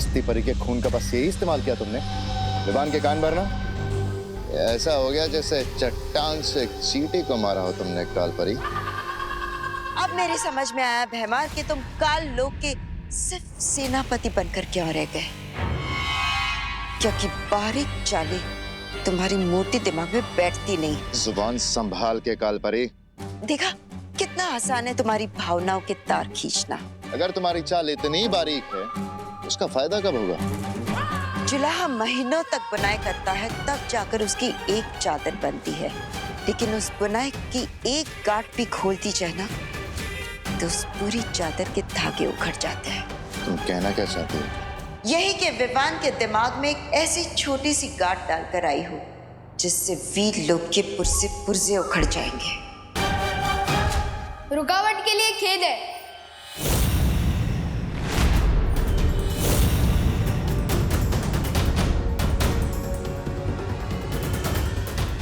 मस्ती परी के खून का बस यही इस्तेमाल किया तुमने? विवान के कान भरना? ऐसा हो गया जैसे चट्टान से चींटी को मारा हो तुमने काल परी। अब मेरी समझ में आया भैमार कि तुम काल लोक के सिर्फ सेनापति बनकर क्यों रह गए, क्योंकि बारीक चालें तुम्हारी मोटी दिमाग में बैठती नहीं। जुबान संभाल के काल परी। देखा कितना आसान है तुम्हारी भावनाओं के तार खींचना। अगर तुम्हारी चाल इतनी बारीक है उसका फायदा कब होगा? जुलाहा महीनों तक बुनाई करता है, तब जाकर उसकी एक चादर बनती है, लेकिन उस बुनाई की एक गांठ भी खोलती जाए ना तो उस पूरी चादर के धागे उखड़ जाते हैं। तुम कहना क्या चाहते हो? यही के विवान के दिमाग में एक ऐसी छोटी सी गांठ डालकर आई हो जिससे वीर लोग के पुर्जे पुर्जे उखड़ जाएंगे। रुकावट के लिए खेद है।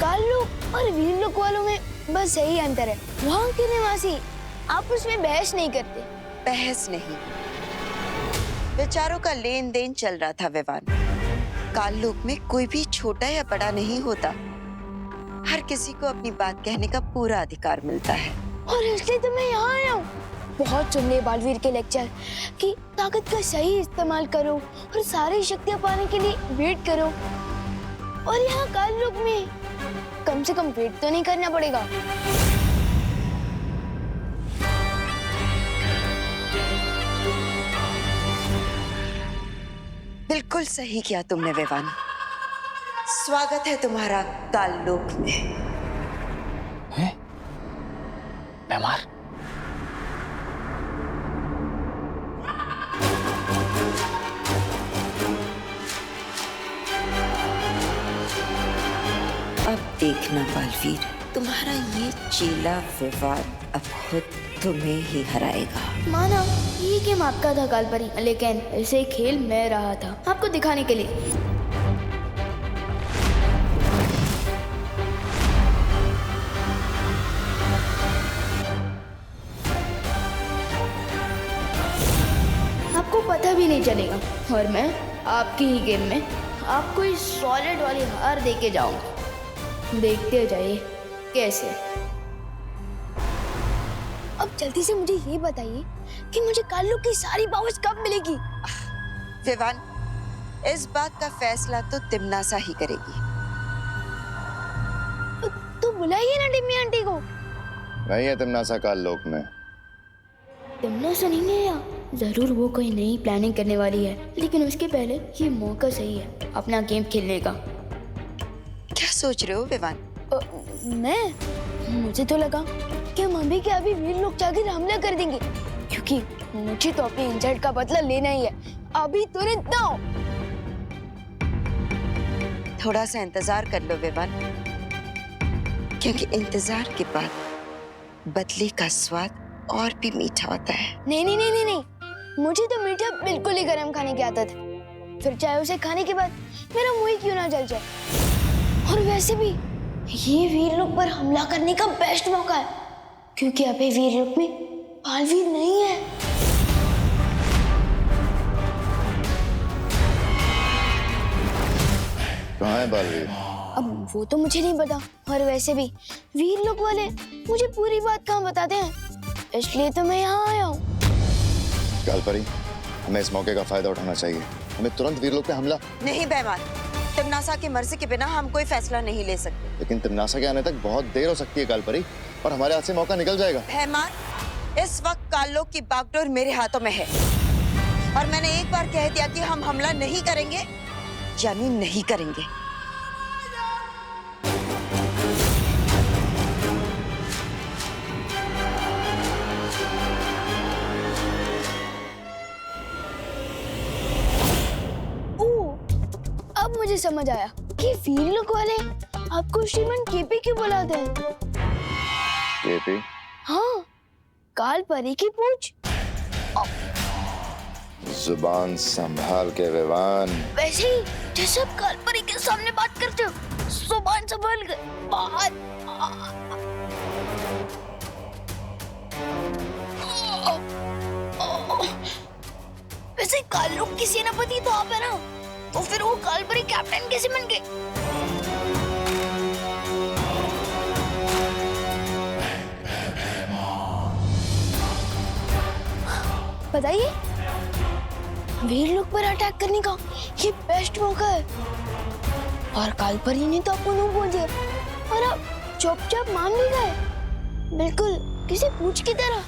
काल लोक और वीर लोक वालों में बस यही अंतर है। वहाँ के निवासी आपस में बहस नहीं करते। बहस नहीं, विचारों का लेन देन चल रहा था विवान। काल लोक में कोई भी छोटा या बड़ा नहीं होता, हर किसी को अपनी बात कहने का पूरा अधिकार मिलता है। और इसलिए तो मैं यहाँ आया हूँ। बहुत सुन लिए बालवीर के लेक्चर कि ताकत का सही इस्तेमाल करो और सारी शक्तियाँ पाने के लिए वेट करो, और यहाँ काल लोक में कम से कम वेट तो नहीं करना पड़ेगा। बिल्कुल सही किया तुमने विवान। स्वागत है तुम्हारा काल लोक में। हैं? भैमार? अब देखना बालवीर, तुम्हारा ये चेला विवान अब खुद तुम्हें ही हराएगा। माना ये गेम आपका था कालपरी, लेकिन इसे खेल मैं रहा था आपको दिखाने के लिए। आपको पता भी नहीं चलेगा, और मैं आपकी ही गेम में आपको इस सॉलिड वाली हार देके जाऊंगा। देखते जाइए कैसे। अब जल्दी से मुझे ये बताइए कि मुझे काल लोक की सारी पावर्स कब मिलेगी? विवान, इस बात का फैसला तो तिमनासा ही करेगी। तो बुलाइए ना टिम्मी आंटी को। नहीं है तिमनासा काल लोक में। तिमनासा नहीं है या जरूर वो कोई नई प्लानिंग करने वाली है, लेकिन उसके पहले ये मौका सही है अपना गेम खेलने का। क्या सोच रहे हो विवान? मुझे तो लगा कि हम अभी के अभी वीर लोग जाकर हमला कर देंगे, क्योंकि मुझे तो अपने इंसल्ट का बदला लेना ही है, अभी तुरंत दो। थोड़ा सा इंतजार कर लो विवान, क्योंकि इंतजार के बाद बदले का स्वाद और भी मीठा होता है। नहीं, मुझे तो मीठा बिल्कुल ही गरम खाने की आदत है, फिर चाहे उसे खाने के बाद मेरा मुंह ही क्यों ना जल जाए। और वैसे भी ये वीर लोक पर हमला करने का बेस्ट मौका है, क्योंकि अभी वीर लोक में बालवीर नहीं है। कहाँ है बालवीर? अब वो तो मुझे नहीं पता, और वैसे भी वीर लोक वाले मुझे पूरी बात कहाँ बताते हैं, इसलिए तो मैं यहाँ आया हूँ। काल परी, हमें इस मौके का फायदा उठाना चाहिए। हमें तुरंत वीर लोक पे हमला। नहीं भैमार, तिमनासा की मर्जी के बिना हम कोई फैसला नहीं ले सकते। लेकिन तिमनासा के आने तक बहुत देर हो सकती है काल परी, और हमारे हाथ से मौका निकल जाएगा। भैमार, इस वक्त काल लोक की बागडोर मेरे हाथों में है, और मैंने एक बार कह दिया कि हम हमला नहीं करेंगे, यानी नहीं करेंगे। अब मुझे समझ आया कि वीर लोक वाले आपको श्रीमान केपी क्यों बुलाते हैं। केपी? हाँ, काल परी की पूछ। जुबान संभाल के विवान। वैसे ही जैसे आप काल परी के सामने बात करते हो, जुबान संभाल के बात। वैसे कालुक की सेनापति तो आप है ना, तो फिर वो कालपरी कैप्टन कैसे बन गए? बताइए, वीर लोग पर अटैक करने का ये बेस्ट मौका है। और कालपरी ने तो आपको नहीं बोल दिया और आप चुपचाप मान भी गए, बिल्कुल किसी पूछ की तरह।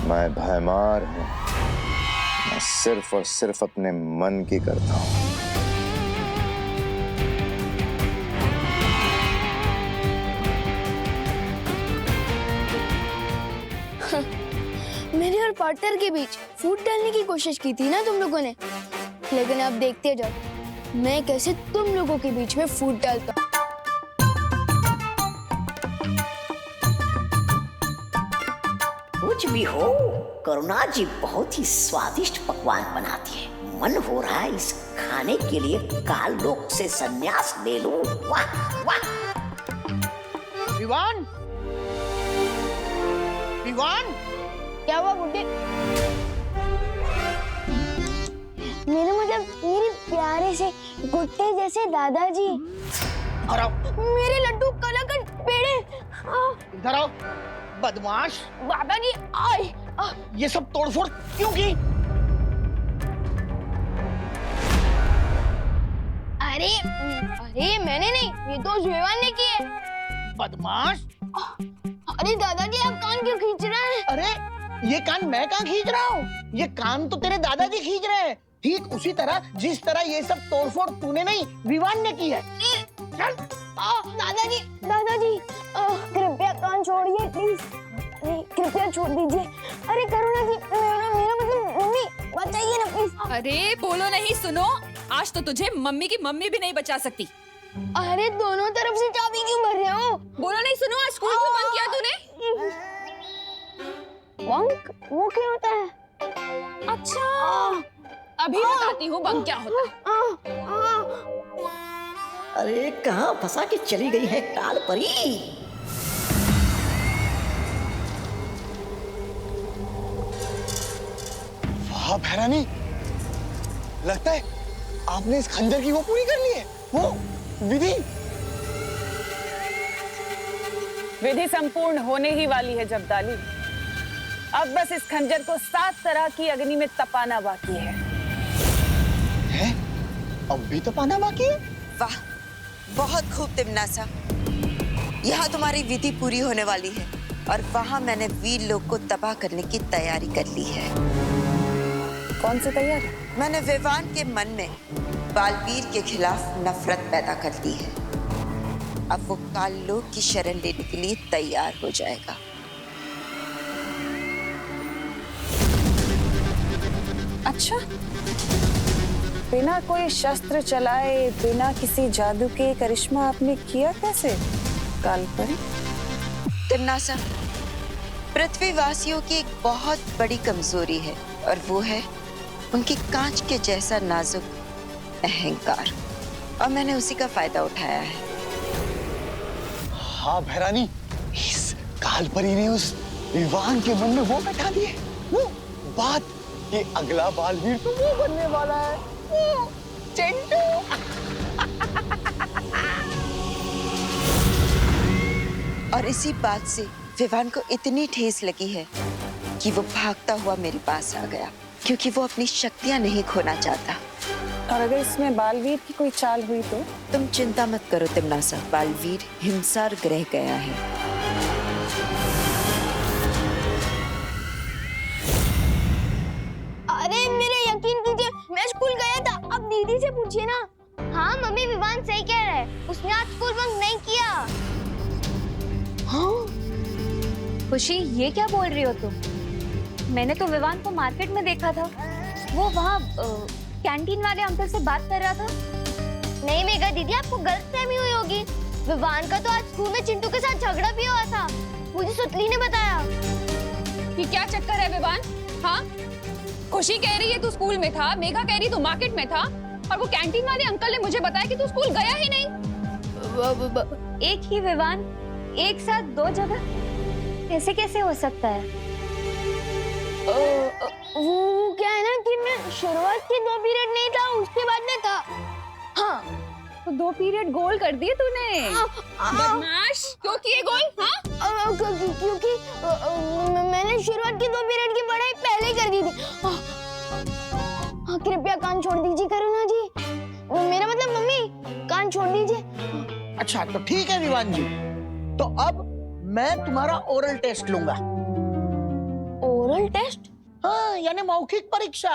मैं भयमार हूँ, मैं सिर्फ और सिर्फ अपने मन की करता हूँ। मेरे और पार्टनर के बीच फूट डालने की कोशिश की थी ना तुम लोगों ने, लेकिन अब देखते जाओ मैं कैसे तुम लोगों के बीच में फूट डालता हूँ। कुछ भी हो, करुणा जी बहुत ही स्वादिष्ट पकवान बनाती है। मन हो रहा है इस खाने के लिए काल लोक से संन्यास ले लूं। वाह वाह। विवान, विवान, क्या हुआ बुड्ढे? मेरे मतलब मेरे प्यारे से गुट्टे जैसे दादाजी। इधर आओ, मेरे लड्डू कलाकंद पेड़े। इधर आओ, बदमाश। दादाजी आए। ये सब तोड़फोड़ क्यों की? अरे अरे मैंने नहीं, ये तो जुएवान ने किए। बदमाश। अरे दादाजी आप कान क्यों खींच रहे हैं? अरे ये कान मैं कहाँ खींच रहा हूँ? ये कान तो तेरे दादाजी खींच रहे हैं, ठीक उसी तरह जिस तरह ये सब तोड़फोड़ तूने नहीं, विवान ने की है। चल। दादाजी दादाजी कृपया कान छोड़िए प्लीज। अरे कृपया छोड़ दीजिए। अरे करुणा जी, मेरा मेरा मतलब मम्मी बचाइए ना प्लीज। अरे बोलो नहीं, सुनो, आज तो तुझे मम्मी की मम्मी भी नहीं बचा सकती। अरे दोनों तरफ से चाबी क्यों भर रहे हो? बोलो नहीं, सुनो, आज स्कूल क्यों बंद किया तूने? बंक वो क्या होता है? अच्छा, अभी बताती हूँ बंक क्या होता है। अरे कहाँ फंसा के चली गई है काल परी? वाह भैरानी, लगता है आपने इस खंजर की वो पूरी कर ली है, वो विधि। विधि संपूर्ण होने ही वाली है जब्दाली। अब बस इस खंजर को 7 तरह की अग्नि में तपाना बाकी है। हैं? अब भी तो पाना बाकी है? वाह, बहुत खूब तिमनासा। यहाँ तुम्हारी विधि पूरी होने वाली है और वहाँ मैंने वीर लोग को तबाह करने की तैयारी कर ली है। कौन सी तैयारी? मैंने विवान के मन में बालवीर के खिलाफ नफरत पैदा कर दी है। अब वो काल लोक की शरण लेने के लिए तैयार हो जाएगा। अच्छा, बिना कोई शस्त्र चलाए, बिना किसी जादू के करिश्मा आपने किया कैसे कालपरी? तिमनासा, पृथ्वीवासियों की एक बहुत बड़ी कमजोरी है और वो है उनकी कांच के जैसा नाजुक अहंकार, और मैंने उसी का फायदा उठाया है। हाँ भैरानी, इस कालपरी ने उस विवान के मन में वो बैठा दिए, वो बात कि अगला बालवीर तो वो बनने वाला है, वो चिंटू। और इसी बात से विवान को इतनी ठेस लगी है कि वो भागता हुआ मेरे पास आ गया, क्योंकि वो अपनी शक्तियां नहीं खोना चाहता। और अगर इसमें बालवीर की कोई चाल हुई तो? तुम चिंता मत करो तिमनासा, बालवीर हिमसार ग्रह गया है। अरे मेरे यकीन कीजिए, मैं स्कूल गया था। अब दीदी से पूछिए ना। हाँ मम्मी, विवान सही कह रहा है, उसने आज स्कूल बंक नहीं किया। हाँ? खुशी, ये क्या बोल रही हो तुम? मैंने तो विवान को मार्केट में देखा था, वो वहाँ कैंटीन वाले अंकल से बात कर रहा था। नहीं मेघा दीदी, आपको गलतफहमी हुई होगी। विवान का तो आज स्कूल में चिंटू के साथ झगड़ा भी हुआ था, मुझे सुतली ने बताया। ये क्या चक्कर है विवान? हाँ, खुशी कह रही है तू स्कूल में था, मेघा कह रही तू मार्केट में था, और वो कैंटीन वाले अंकल ने मुझे बताया कि तू स्कूल गया ही नहीं। एक ही विवान एक साथ 2 जगह, ऐसे कैसे हो सकता है? वो क्या है ना कि मैं शुरुआत के 2 पीरियड नहीं था, उसके बाद में था। हाँ तो 2 पीरियड गोल कर दिए तूने। बदमाश, क्यों किए गोल? हाँ क्योंकि मैंने शुरुआत के 2 पीरियड की पढ़ाई पहले कर दी थी। कृपया कान छोड़ दीजिए करुणा जी, मेरा मतलब मम्मी, कान छोड़ दीजिए। अच्छा तो ठीक है विवान जी, तो अब मैं तुम्हारा ओरल टेस्ट लूंगा। Oral test? हाँ, यानी मौखिक परीक्षा।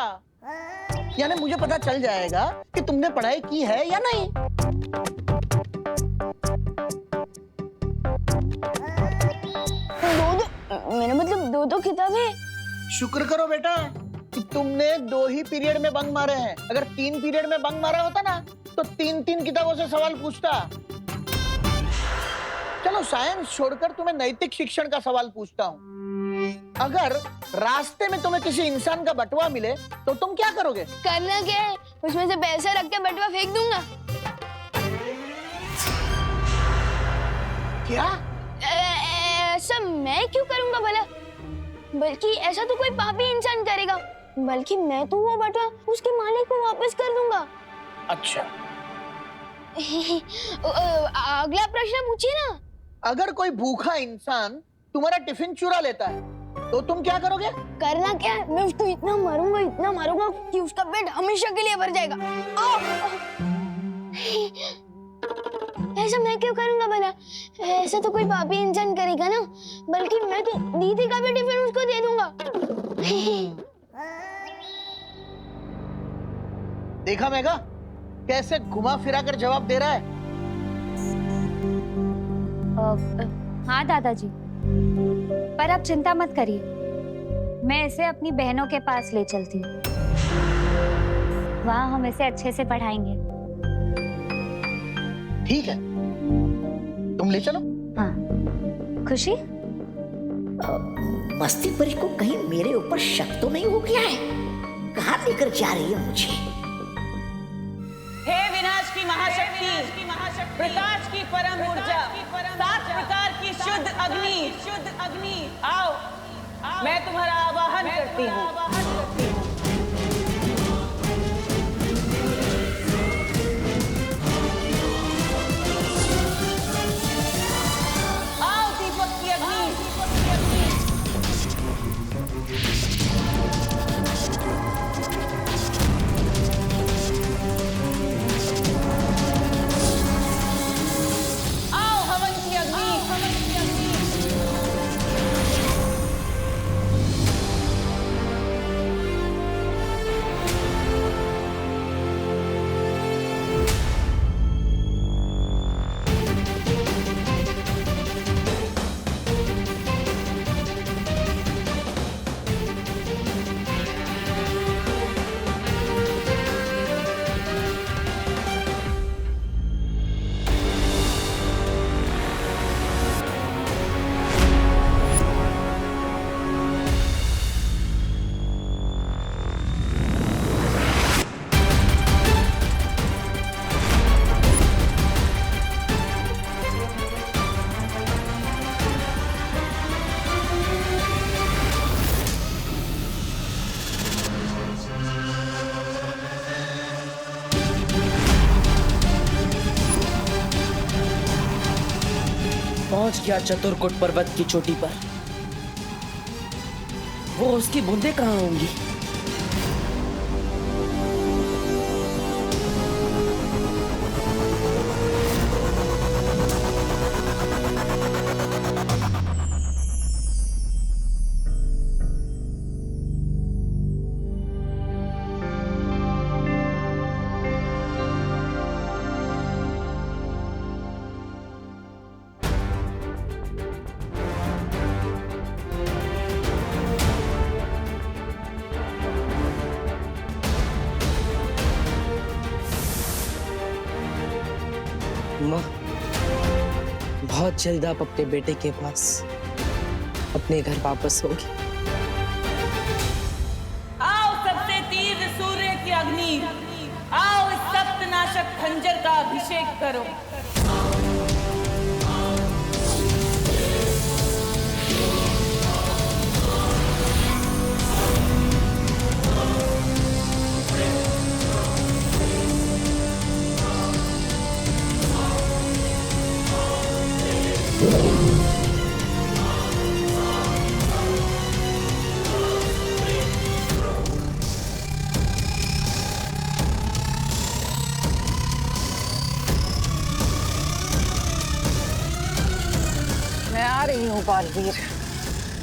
यानी मुझे पता चल जाएगा कि तुमने पढ़ाई की है या नहीं। मेरा मतलब 2 किताबें। शुक्र करो बेटा कि तुमने 2 ही पीरियड में बंक मारे हैं। अगर 3 पीरियड में बंक मारा होता ना तो 3 किताबों से सवाल पूछता। चलो साइंस छोड़कर तुम्हें नैतिक शिक्षण का सवाल पूछता हूँ। अगर रास्ते में तुम्हें किसी इंसान का बटुआ मिले तो तुम क्या करोगे? करना क्या है, उसमें से पैसे रख के बटुआ फेंक दूंगा। क्या? ऐसा मैं क्यों करूंगा भला? बल्कि ऐसा तो कोई पापी इंसान करेगा, बल्कि मैं तो वो बटुआ उसके मालिक को वापस कर दूंगा। अच्छा अगला प्रश्न पूछिए ना। अगर कोई भूखा इंसान तुम्हारा टिफिन चुरा लेता है तो तुम क्या करोगे? करना क्या है, मैं उसको इतना मारूंगा कि उसका पेट हमेशा के लिए भर जाएगा। ऐसा मैं क्यों करूंगा भला? ऐसा तो कोई पापी इंसान करेगा ना, बल्कि मैं तो दीदी का भी टिफिन उसको दे दूंगा। देखा मेघा कैसे घुमा फिरा कर जवाब दे रहा है। हाँ दादाजी, पर आप चिंता मत करिए, मैं इसे अपनी बहनों के पास ले चलती हूँ। वहाँ हम इसे अच्छे से पढ़ाएंगे। ठीक है, तुम ले चलो। हाँ खुशी, मस्ती परी को कहीं मेरे ऊपर शक तो नहीं हो गया है? कहाँ लेकर जा रही है मुझे? हे विनाश की महाशक्ति, प्रकाश की परम ऊर्जा, 7 प्रकार की शुद्ध अग्नि, आओ, मैं तुम्हारा आवाहन करती हूँ। आओ दीपक की अग्नि। आओ हवन की अग्नि। पहुंच गया चतुर्कुट पर्वत की चोटी पर। वो उसकी बूंदें कहाँ होंगी? माँ, बहुत जल्द आप अपने बेटे के पास अपने घर वापस होंगी। आओ सबसे तीव्र सूर्य की अग्नि, आओ इस सप्तनाशक खंजर का अभिषेक करो। बालवीर,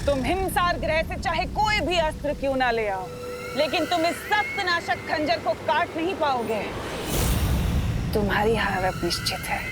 तुम हिमसार ग्रह से चाहे कोई भी अस्त्र क्यों ना ले आओ, लेकिन तुम इस सख्त नाशक खंजर को काट नहीं पाओगे। तुम्हारी हार अब निश्चित है।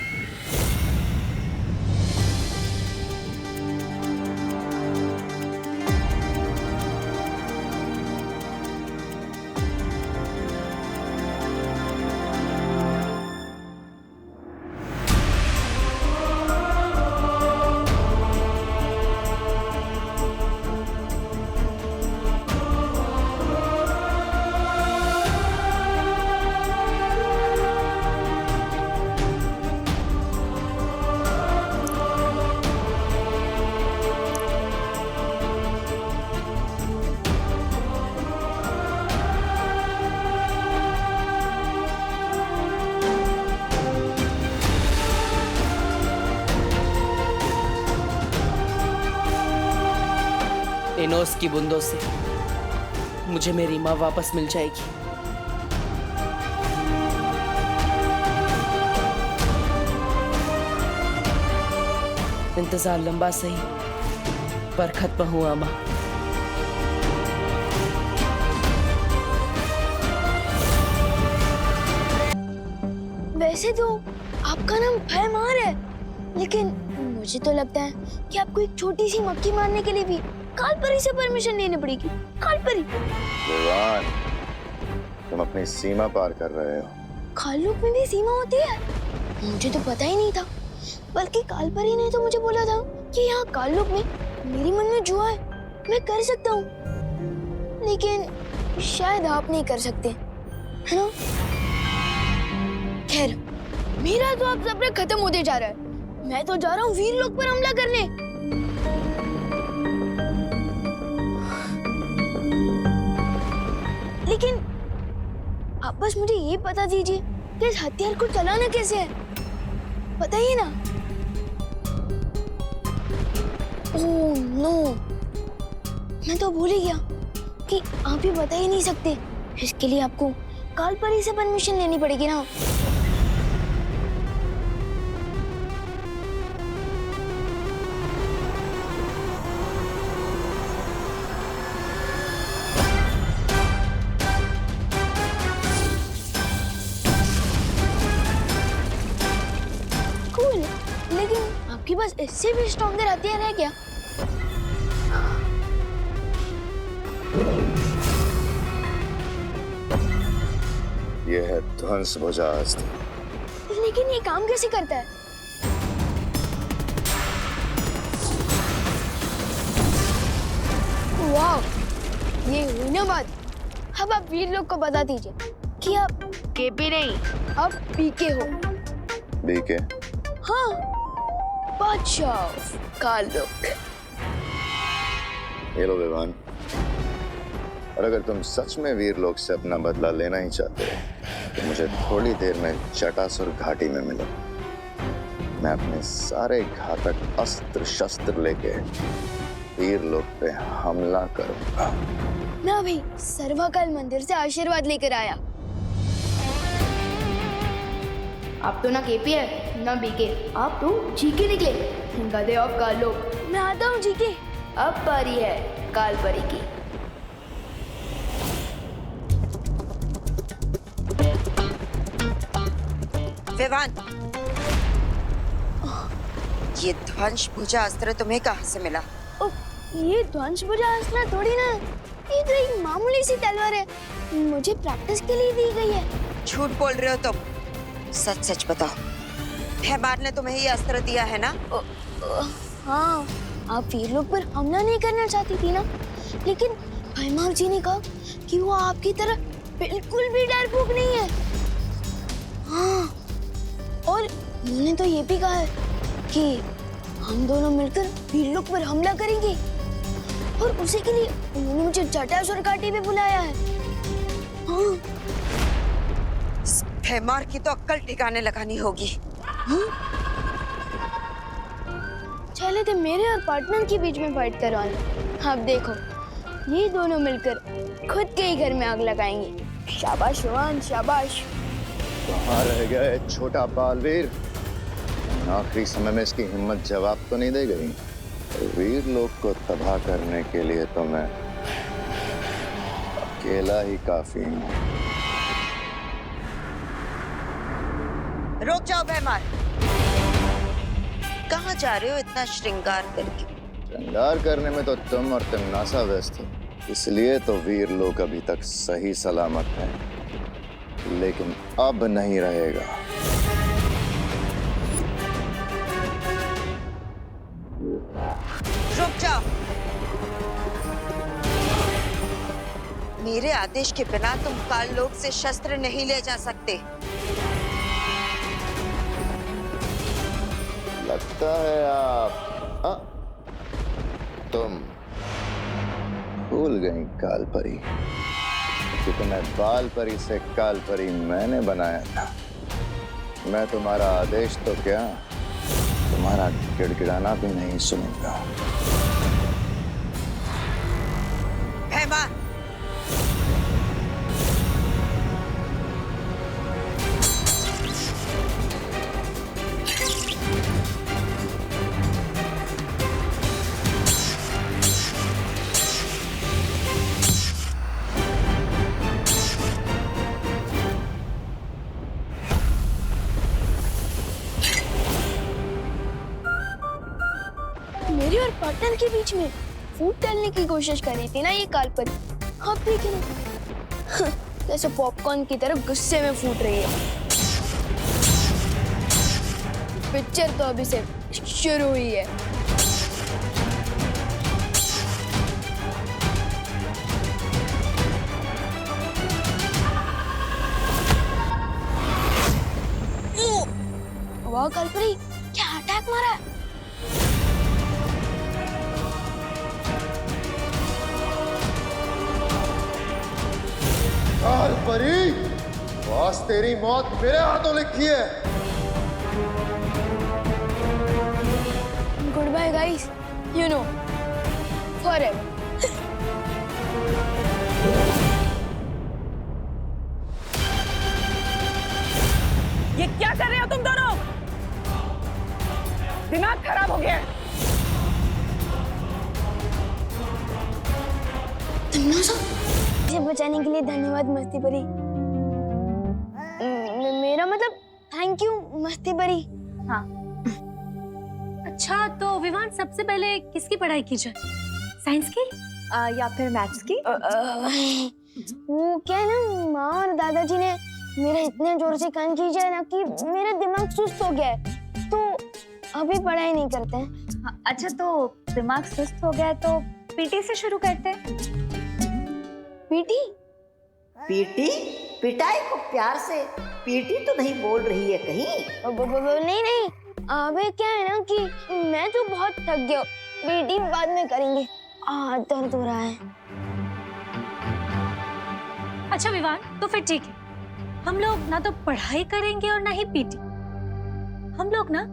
इनोस की बूंदों से मुझे मेरी माँ वापस मिल जाएगी। इंतजार लंबा सही पर खत्म हुआ माँ। वैसे तो आपका नाम भयमार है, लेकिन मुझे तो लगता है कि आपको एक छोटी सी मक्खी मारने के लिए भी कालपरी से परमिशन लेनी पड़ेगी। कालपरी? विवान, तुम अपनी सीमा पार कर रहे हो। काललोक में भी सीमा होती है? मुझे तो पता ही नहीं था, बल्कि कालपरी ने तो मुझे बोला था कि यहाँ काललोक में मेरे मन में जो है मैं कर सकता हूँ, लेकिन शायद आप नहीं कर सकते, है ना? खैर, मेरा तो अब सब्र खत्म होते जा रहा है। मैं तो जा रहा हूँ वीरलोक पर हमला करने। लेकिन आप बस मुझे ये बता दीजिए कि इस हथियार को चलाना कैसे है, बताइए ना। ओह नो, मैं तो भूल ही गया कि आप ही बता ही नहीं सकते। इसके लिए आपको कालपरी से परमिशन लेनी पड़ेगी ना। आपके पास इससे भी स्ट्रॉन्गर हथियार है क्या? ये है ध्वंस भुजा अस्त्र। लेकिन ये काम कैसे करता है? वाह, ये हुई ना बात। अब आप वीरलोक को बता दीजिए कि आप केपी नहीं, आप पीके हो। बीके? हाँ, बादशाह काललोक। ये लो विवान, और अगर तुम सच में वीरलोक से अपना बदला लेना ही चाहते हो तो मुझे थोड़ी देर में जटासुर घाटी में मिलो। मैं अपने सारे घातक अस्त्र शस्त्र लेके वीरलोक पे हमला करूंगा। मैं अभी सर्वकाल मंदिर से आशीर्वाद लेकर आया। आप तो ना केपी है ना बीके, आप तो जीके निकले, गधे ऑफ काललोक। मैं आता हूँ जीके। अब बारी है कालपरी की। विवान, ये ध्वंस भुजा अस्त्र तुम्हें कहाँ से मिला? ये ध्वंस भुजा अस्त्र थोड़ी ना, ये तो एक मामूली सी तलवार है, मुझे प्रैक्टिस के लिए दी गई है। झूठ बोल रहे हो तुम, सच सच बताओ। भयमार ने तुम्हें ये अस्त्र दिया है ना? हाँ, आप वीरलोक पर हमला नहीं करना चाहती थी ना, लेकिन भयमार जी ने कहा कि वो आपकी तरह बिल्कुल भी डरपोक नहीं है। हाँ, और उन्होंने तो ये भी कहा है कि हम दोनों मिलकर वीरलोक पर हमला करेंगे, और उसी के लिए उन्होंने मुझे जटासुर घाटी में बुलाया है। हाँ, भयमार की तो अक्ल ठिकाने लगानी होगी। चले थे मेरे और पार्टनर के बीच में फाइट करवाना। अब देखो, ये दोनों मिलकर खुद के ही घर में आग लगाएंगे। शाबाश विवान, शाबाश। कहाँ रह गया छोटा बालवीर? आखिरी समय में इसकी हिम्मत जवाब तो नहीं दे गई? वीर लोग को तबाह करने के लिए तो मैं अकेला ही काफी हूँ। रुक जाओ भैमार। कहाँ जा रहे हो इतना श्रृंगार करके? श्रृंगार करने में तो तुम और तिमनासा व्यस्त हो, इसलिए तो वीर लोग अभी तक सही सलामत हैं, लेकिन अब नहीं रहेगा। रुक जाओ। मेरे आदेश के बिना तुम काल लोक से शस्त्र नहीं ले जा सकते। लगता है तुम भूल गई काल परी कि तुम्हें बाल परी से काल परी मैंने बनाया था। मैं तुम्हारा आदेश तो क्या, तुम्हारा गिड़गिड़ाना भी नहीं सुनूंगा। भैमार, मेरे और पार्टनर के बीच में फूट डालने की कोशिश कर रही थी ना ये काल परी। आप देखिए ना, जैसे पॉपकॉर्न की तरफ गुस्से में फूट रही है। पिक्चर तो अभी से शुरू हुई है। वाह काल परी, क्या अटैक मारा है। काल परी, बॉस तेरी मौत मेरे हाथों लिखी है। Good bye guys, you know forever. ये क्या कर रहे हो तुम दोनों? दिमाग खराब हो गया है। मुझे बचाने के लिए धन्यवाद मस्ती परी। मेरा मतलब थैंक यू मस्ती परी। हाँ। अच्छा, तो विवान सबसे पहले किसकी पढ़ाई की जाए? साइंस की या फिर मैथ्स की? वो क्या है ना, माँ और दादाजी ने मेरा इतने जोर से कान खींचा ना कि मेरा दिमाग सुस्त हो गया है, तो अभी पढ़ाई नहीं करते हैं। हाँ, अच्छा, तो दिमाग सुस्त हो गया है तो पीटी से शुरू करते हैं। पीटी? पीटी? पिटाई को प्यार से पीटी तो नहीं बोल रही है कहीं? नहीं नहीं, अबे क्या है ना कि मैं तो बहुत थक गया, पीटी बाद में करेंगे, दर्द हो रहा है। अच्छा विवान, तो फिर ठीक है, हम लोग ना तो पढ़ाई करेंगे और ना ही पीटी। हम लोग ना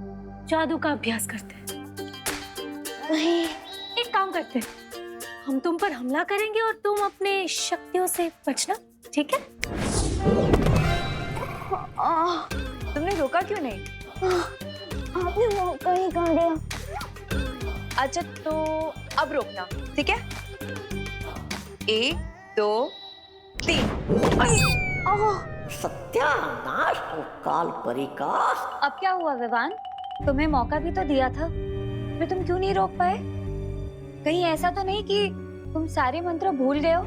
जादू का अभ्यास करते हैं। नहीं, एक काम करते हैं, हम तुम पर हमला करेंगे और तुम अपने शक्तियों से बचना, ठीक है? तुमने रोका क्यों नहीं? आपने मौका ही कहाँ दिया? अच्छा, तो अब रोकना, ठीक है? 1 2 3। सत्यानाश हो काल परी का। अब क्या हुआ विवान? तुम्हें मौका भी तो दिया था, फिर तुम क्यों नहीं रोक पाए? कहीं ऐसा तो नहीं कि तुम सारे मंत्र भूल गए हो?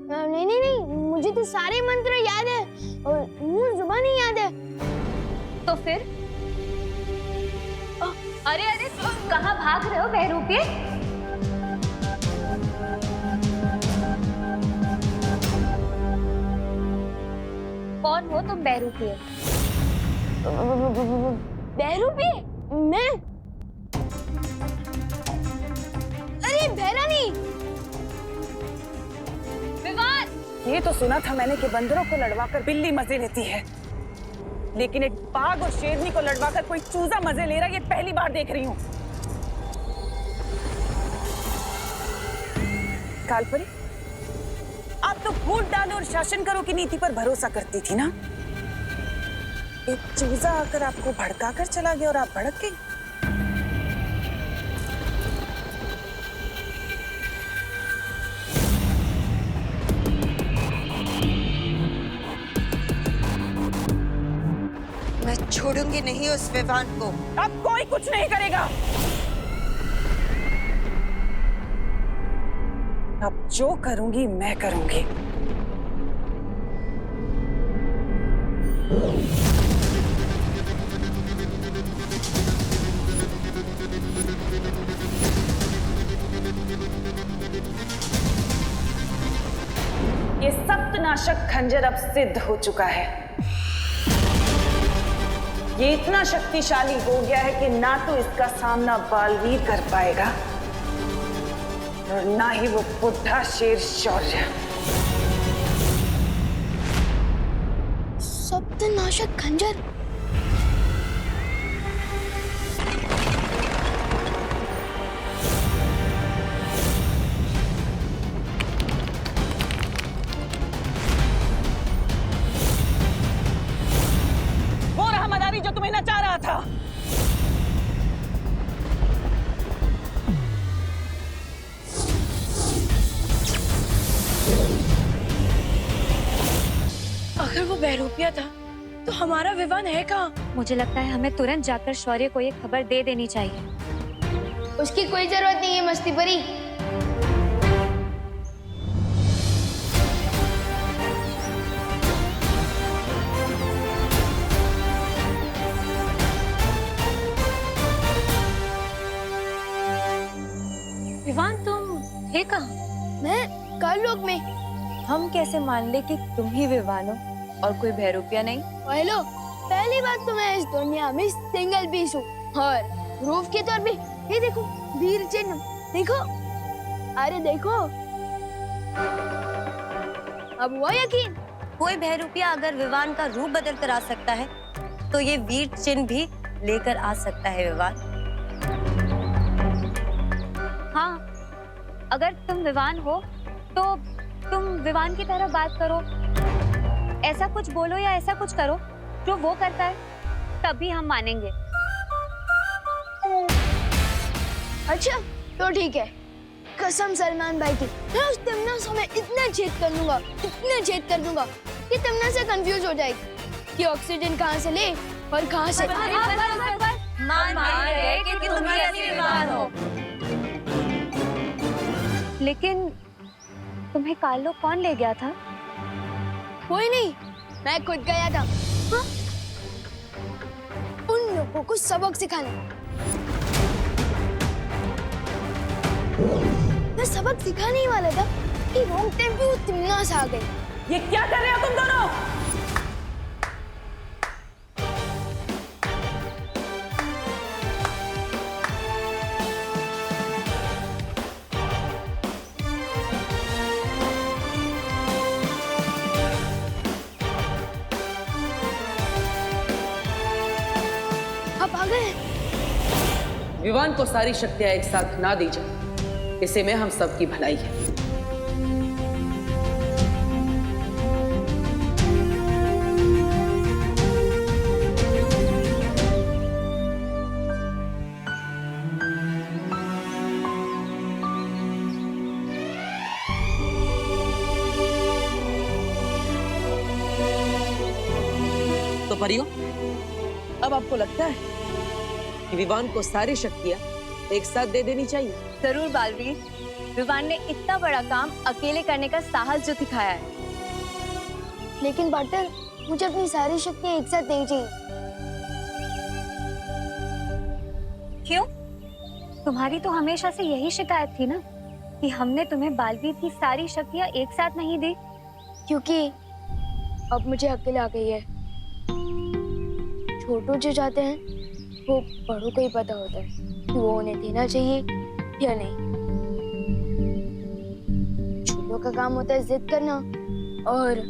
नहीं नहीं नहीं, मुझे तो सारे मंत्र याद है और मुंह जुबान ही याद है। तो फिर? अरे अरे, कहाँ भाग रहे हो बहरूपिये? कौन हो तुम बहरूपिये? बहरूपिये? मैं? अरे बहरानी! विवान! ये तो सुना था मैंने कि बंदरों को लड़वाकर बिल्ली मजे लेती है, लेकिन एक बाघ और शेरनी को लड़वाकर कोई चूजा मजे ले रहा है, ये पहली बार देख रही हूँ। कालपरी, आप तो फूट डालो और शासन करो की नीति पर भरोसा करती थी ना? एक चूजा आकर आपको भड़का कर चला गया और आप भड़क गई। छोड़ूंगी नहीं उस विवान को। अब कोई कुछ नहीं करेगा। अब जो करूंगी मैं करूंगी। ये सप्तनाशक खंजर अब सिद्ध हो चुका है। ये इतना शक्तिशाली हो गया है कि ना तो इसका सामना बालवीर कर पाएगा और ना ही वो बुढ़ा शेर शौर्य। सप्तनाशक खंजर? वो रहा मदारी जो तुम्हें नचा रहा था। अगर वो बहरूपिया था तो हमारा विवान है कहाँ? मुझे लगता है हमें तुरंत जाकर शौर्य को ये खबर दे देनी चाहिए। उसकी कोई जरूरत नहीं है मस्ती परी। विवान तुम थे कहाँ? मैं काल लोक में। हम कैसे मान ले कि तुम ही विवान हो और कोई बहरूपिया नहीं? हेलो, पहली बात तो मैं इस दुनिया में सिंगल पीस हूँ और प्रूफ के तौर पे ये देखो वीर चिन्ह, देखो, अरे देखो, अब हुआ यकीन? कोई बहरूपिया अगर विवान का रूप बदल कर आ सकता है तो ये वीर चिन्ह भी लेकर आ सकता है विवान। हाँ, अगर तुम विवान हो तो तुम विवान की तरह बात करो, ऐसा कुछ बोलो या ऐसा कुछ करो जो वो करता है, तभी हम मानेंगे। अच्छा तो ठीक है, कसम सलमान भाई की, मैं उस तमन्ना समय इतना छेद कर दूंगा, इतना छेद कर दूंगा कि तमन्ना से कंफ्यूज हो जाएगी कि ऑक्सीजन कहाँ से ले और कहाँ से। मान रहे कि तुम ही असली विवान हो। लेकिन तुम्हें काल लोक कौन ले गया था? कोई नहीं, मैं खुद गया था। हाँ? उन लोगों को सबक सिखाने। मैं सबक सिखाने ही वाला था कि रॉन्ग टाइम पे वो तिमना से आ गई। ये क्या कर रहे हो तुम दोनों? आप आ गए? विवान को सारी शक्तियां एक साथ ना दी जाए, इसे में हम सबकी भलाई है। तो परियों, अब आपको लगता है कि विवान को सारी शक्तियां एक साथ दे देनी चाहिए? जरूर बालवीर, विवान ने इतना बड़ा काम अकेले करने का साहस जो दिखाया है। लेकिन पार्टनर, मुझे अपनी सारी शक्तियां एक साथ नहीं चाहिए। क्यों? तुम्हारी तो हमेशा से यही शिकायत थी ना कि हमने तुम्हें बालवीर की सारी शक्तियां एक साथ नहीं दी। क्योंकि अब मुझे अकेले आ गई है। छोटू जो चाहते हैं वो बड़ों को ही पता होता है कि वो उन्हें देना चाहिए या नहीं। छोटों का काम होता है जिद करना और